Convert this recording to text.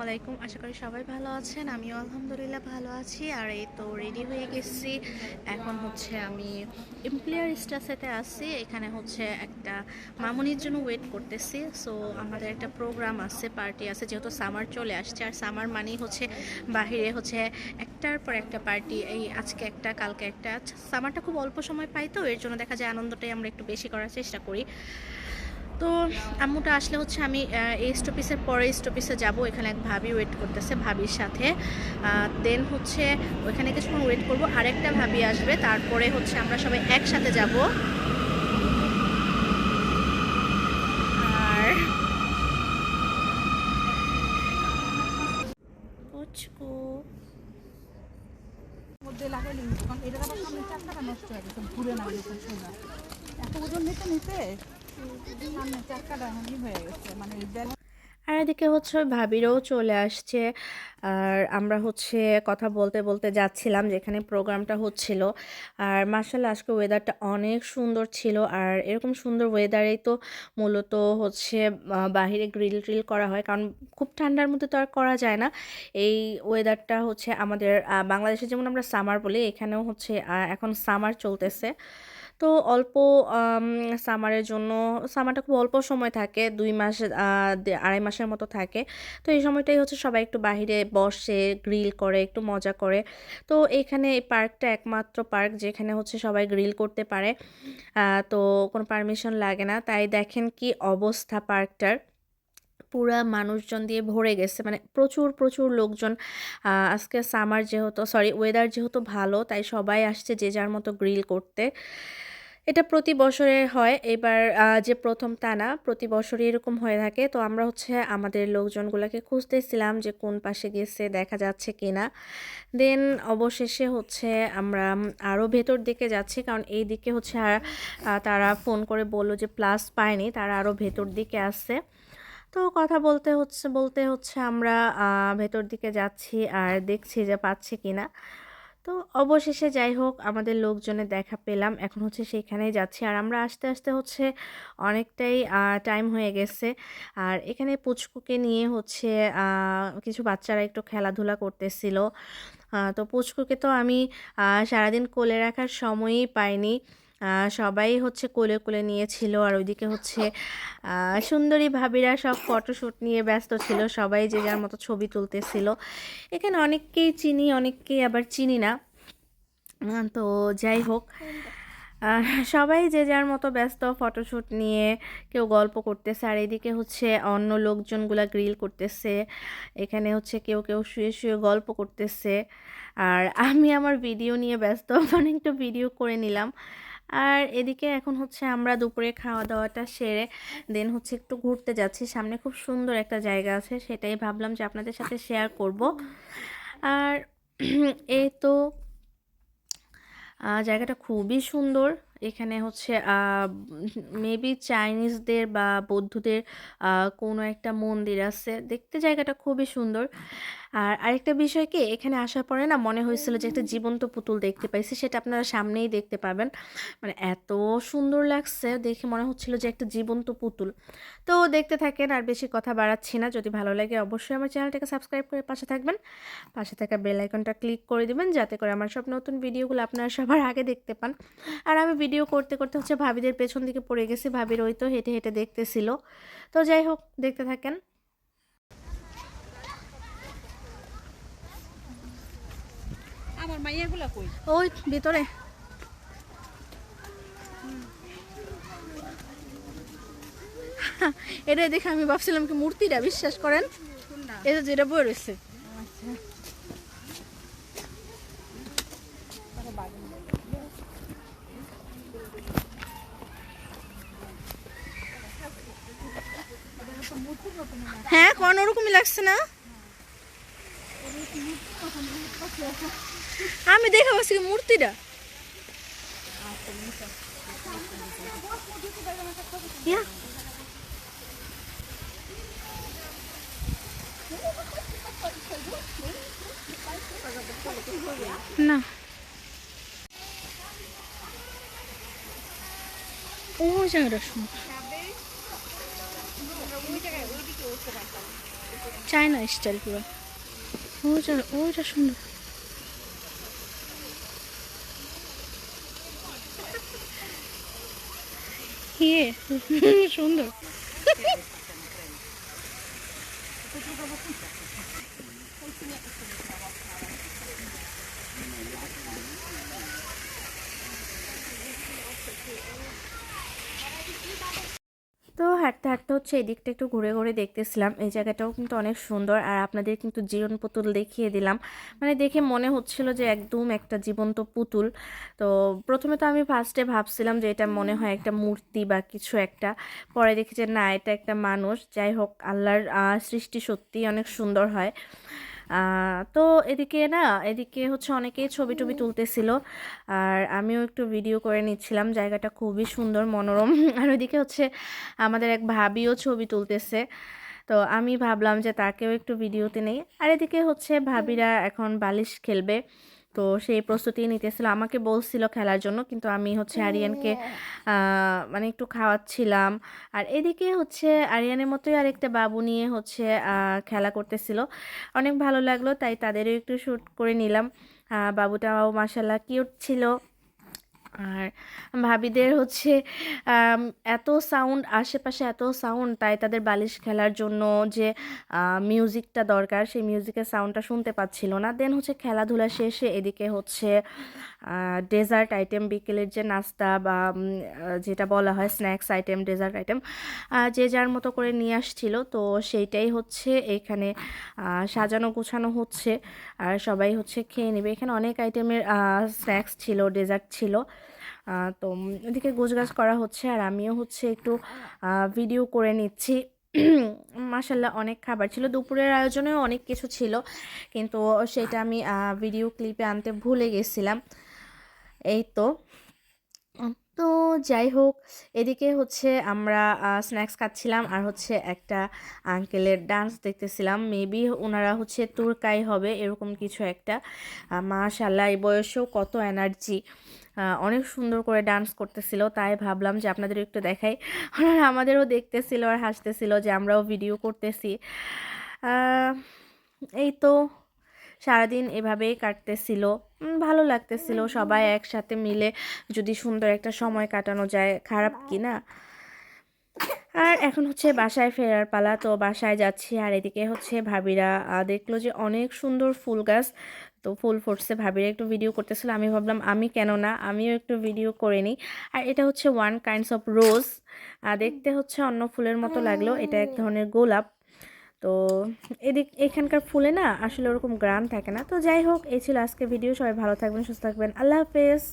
আলাইকুম। আশা করি সবাই ভালো আছেন। আমিও আলহামদুলিল্লাহ ভালো আছি। আর এই তো রেডি হয়ে গেছি। এখন হচ্ছে আমি এমপ্লয়ার স্টাসেতে আছি। এখানে হচ্ছে একটা মামুনির জন্য ওয়েট করতেছি। সো আমাদের একটা প্রোগ্রাম আছে, পার্টি আছে, যেহেতু সামার চলে আসছে। আর সামার মানেই হচ্ছে বাহিরে হচ্ছে একটার পর একটা পার্টি। এই আজকে একটা, কালকে একটা। সামারটা খুব অল্প সময় পাই, তো এর জন্য দেখা যায় আনন্দটাই আমরা একটু বেশি করার চেষ্টা করি। তো আম্মুটা আসলে হচ্ছে আমি এই স্টপিসের পরে স্টপিসে যাব। এখানে এক ভাবি ওয়েট করতেছে, ভাবির সাথে দেন হচ্ছে ওইখানে কিছুক্ষণ ওয়েট করব, আরেকটা ভাবি আসবে, তারপরে হচ্ছে আমরা সবাই একসাথে যাব। আর পুচকু মধ্যে লাগাইলে কারণ এটা আবার সামনে চাকাটা নষ্ট হয়ে গেছে, ঘুরে না গেছে সোজা এত ওজন নিতে নিতে সামনে চাকাটা হানি হয়ে গেছে মানে আর এদিকে হচ্ছে ওই ভাবিরাও চলে আসছে। আর আমরা হচ্ছে কথা বলতে বলতে যাচ্ছিলাম যেখানে প্রোগ্রামটা হচ্ছিল। আর মার্শাল্লাহ আজকে ওয়েদারটা অনেক সুন্দর ছিল। আর এরকম সুন্দর ওয়েদারেই তো মূলত হচ্ছে বাহিরে গ্রিল ট্রিল করা হয়, কারণ খুব ঠান্ডার মধ্যে তো আর করা যায় না। এই ওয়েদারটা হচ্ছে আমাদের বাংলাদেশে যেমন আমরা সামার বলি, এখানেও হচ্ছে এখন সামার চলতেছে। তো অল্প সামারের জন্য, সামারটা খুব অল্প সময় থাকে, 2 মাস 2.5 মাসের মতো থাকে। তো এই সময়টাই হচ্ছে সবাই একটু বাহিরে বসে, গ্রিল করে, একটু মজা করে। তো এখানে এই পার্কটা একমাত্র পার্ক যেখানে হচ্ছে সবাই গ্রিল করতে পারে। তো কোনো পারমিশন লাগে না। তাই দেখেন কি অবস্থা পার্কটার, পুরা মানুষজন দিয়ে ভরে গেছে, মানে প্রচুর প্রচুর লোকজন। আজকে সামার যেহেতু, সরি, ওয়েদার যেহেতু ভালো, তাই সবাই আসছে যে যার মতো গ্রিল করতে। এটা প্রতি বছরে হয়, এবার যে প্রথম তা না, প্রতি বছরই এরকম হয়ে থাকে। তো আমরা হচ্ছে আমাদের লোকজনগুলোকে খুঁজতেছিলাম যে কোন পাশে গেছে, দেখা যাচ্ছে কিনা। দেন অবশেষে হচ্ছে আমরা আরও ভেতর দিকে যাচ্ছি, কারণ এই দিকে হচ্ছে আর তারা ফোন করে বললো যে প্লাস পায়নি, তারা আরও ভেতর দিকে আসছে। তো কথা বলতে হচ্ছে আমরা ভেতর দিকে যাচ্ছি আর দেখছি যে পাচ্ছি কিনা। তো অবশেষে যাই হোক আমাদের লোকজনের দেখা পেলাম, এখন হচ্ছে সেইখানেই যাচ্ছি। আর আমরা আস্তে আস্তে হচ্ছে অনেকটাই টাইম হয়ে গেছে। আর এখানে পুচকুকে নিয়ে হচ্ছে কিছু বাচ্চারা একটু খেলাধুলা করতেছিল। তো পুচকুকে তো আমি সারাদিন কোলে রাখার সময়ই পাইনি। সবাই হচ্ছে কোলে কোলে নিয়েছিল। আর ওইদিকে হচ্ছে সুন্দরী ভাবিরা সব ফটোশ্যুট নিয়ে ব্যস্ত ছিল, সবাই যে যার মতো ছবি তুলতেছিল। এখানে অনেককেই চিনি, অনেককেই আবার চিনি না। তো যাই হোক, সবাই যে যার মতো ব্যস্ত ফটোশ্যুট নিয়ে, কেউ গল্প করতেছে। আর এদিকে হচ্ছে অন্য লোকজনগুলা গ্রিল করতেছে, এখানে হচ্ছে কেউ কেউ শুয়ে শুয়ে গল্প করতেছে। আর আমি আমার ভিডিও নিয়ে ব্যস্ত, মানে একটু ভিডিও করে নিলাম। আর এদিকে এখন হচ্ছে আমরা দুপুরে খাওয়া দাওয়াটা সেরে দেন হচ্ছে একটু ঘুরতে যাচ্ছি। সামনে খুব সুন্দর একটা জায়গা আছে, সেটাই ভাবলাম যে আপনাদের সাথে শেয়ার করব। আর এই তো জায়গাটা খুবই সুন্দর। এখানে হচ্ছে মেবি চাইনিজদের বা বৌদ্ধদের কোনো একটা মন্দির আছে, দেখতে জায়গাটা খুবই সুন্দর। আর আরেকটা বিষয় কি, এখানে আসার পরে না মনে হয়েছিল যে একটা জীবন্ত পুতুল দেখতে পাইছি, সেটা আপনারা সামনেই দেখতে পাবেন। মানে এত সুন্দর লাগছে দেখে, মনে হচ্ছিল যে একটা জীবন্ত পুতুল। তো দেখতে থাকেন, আর বেশি কথা বাড়াচ্ছি না। যদি ভালো লাগে অবশ্যই আমার চ্যানেলটাকে সাবস্ক্রাইব করে পাশে থাকবেন, পাশে থাকা বেল আইকনটা ক্লিক করে দিবেন, যাতে করে আমার সব নতুন ভিডিওগুলো আপনারা সবার আগে দেখতে পান। আর আমি ভিডিও করতে করতে হচ্ছে ভাবিদের পেছন দিকে পড়ে গেছি, ভাবির ওই তো হেঁটে হেঁটে দেখতেছিল। তো যাই হোক, দেখতে থাকেন। আমার মাইয়াগুলা কই ওই ভিতরে এটা দেখে আমি ভাবছিলাম কি মূর্তিটা, বিশ্বাস করেন এটা যেটা বই রয়েছে। হ্যাঁ, কোন ওরকমই লাগছে না? আমি দেখে পাচ্ছি মূর্তিটা। ইয়া, না ওই জায়গাটা শুন। ওই জায়গায় ওইদিকে উঠতে পারতাম। চায়না স্টাইল পুরো। ওইটা ওইটা সুন্দর। ইয়ে সুন্দর। তো হাঁটতে হাঁটতে হচ্ছে এদিকটা একটু ঘুরে ঘুরে দেখতেছিলাম। এই জায়গাটাও কিন্তু অনেক সুন্দর। আর আপনাদের কিন্তু জীবন পুতুল দেখিয়ে দিলাম। মানে দেখে মনে হচ্ছিল যে একদম একটা জীবন্ত পুতুল। তো প্রথমে তো আমি ফার্স্টে ভাবছিলাম যে এটা মনে হয় একটা মূর্তি বা কিছু একটা। পরে দেখি যে না, এটা একটা মানুষ। যাই হোক, আল্লাহর সৃষ্টি সত্যিই অনেক সুন্দর হয়। তো এদিকে হচ্ছে অনেকেই ছবি টবি তুলতেছিল। আর আমিও একটু ভিডিও করে নিচ্ছিলাম। জায়গাটা খুবই সুন্দর, মনোরম। আর ওইদিকে হচ্ছে আমাদের এক ভাবিও ছবি তুলতেছে। তো আমি ভাবলাম যে তাকেও একটু ভিডিওতে নেই। আর এদিকে হচ্ছে ভাবিরা এখন বালিশ খেলবে। তো সেই প্রস্তুতি নিতেছিল, আমাকে বলছিল খেলার জন্য, কিন্তু আমি হচ্ছে আরিয়ানকে মানে একটু খাওয়াচ্ছিলাম। আর এদিকে হচ্ছে আরিয়ানের মতোই আরেকটা বাবু নিয়ে হচ্ছে খেলা করতেছিল। অনেক ভালো লাগলো, তাই তাদেরও একটু শ্যুট করে নিলাম। বাবুটাও মাশাল্লাহ কিউট ছিল। আর ভাবিদের হচ্ছে আম, এত সাউন্ড, আশেপাশে এত সাউন্ড, তাই তাদের বালিশ খেলার জন্য যে মিউজিকটা দরকার, সেই মিউজিকের সাউন্ডটা শুনতে পাচ্ছিল না। দেন হচ্ছে খেলাধুলা শেষে এদিকে হচ্ছে ডেজার্ট আইটেম, বিকেলের যে নাস্তা বা যেটা বলা হয় স্ন্যাক্স আইটেম, ডেজার্ট আইটেম যে যার মতো করে নিয়ে আসছিল। তো সেইটাই হচ্ছে এখানে সাজানো গোছানো হচ্ছে। আর সবাই হচ্ছে খেয়ে নেবে। এখানে অনেক আইটেমের স্ন্যাক্স ছিল, ডেজার্ট ছিল। তো এদিকে গোছগাছ করা হচ্ছে আর আমিও হচ্ছে একটু ভিডিও করে নিচ্ছি। মাশাল্লাহ অনেক খাবার ছিল, দুপুরের আয়োজনেও অনেক কিছু ছিল, কিন্তু সেটা আমি ভিডিও ক্লিপে আনতে ভুলে গেছিলাম। এই তো। তো যাই হোক, এদিকে হচ্ছে আমরা স্ন্যাক্স খাচ্ছিলাম আর হচ্ছে একটা আঙ্কেলের ডান্স দেখতেছিলাম। মেবি ওনারা হচ্ছে তুর্কাই হবে, এরকম কিছু একটা। মাশাল্লাহ এই বয়সেও কত এনার্জি, অনেক সুন্দর করে ডান্স করতেছিল। তাই ভাবলাম যে আপনাদের একটু দেখাই। ওনারা আমাদেরও দেখতেছিল আর হাসতেছিল যে আমরাও ভিডিও করতেছি। আহ, এই তো, সারাদিন এভাবেই কাটতেছিল। ভালো লাগতেছিল সবাই একসাথে মিলে যদি সুন্দর একটা সময় কাটানো যায়, খারাপ কি না। আর এখন হচ্ছে বাসায় ফেরার পালা, তো বাসায় যাচ্ছি। আর এদিকে হচ্ছে ভাবিরা দেখলো যে অনেক সুন্দর ফুল গাছ, তো ফুল ফুটছে। ভাবিরা একটু ভিডিও করতেছিল, আমি ভাবলাম আমি কেন না, আমিও একটু ভিডিও করে নিই। আর এটা হচ্ছে ওয়ান কাইন্ডস অফ রোজ, দেখতে হচ্ছে অন্য ফুলের মতো লাগলো, এটা এক ধরনের গোলাপ। তো এখানকার ফুলে না আসলে ওরকম গ্রান থাকে না। তো যাই হোক, এই ছিল আজকে ভিডিও। সবাই ভালো থাকবেন, সুস্থ থাকবেন, আল্লাহ হাফেজ।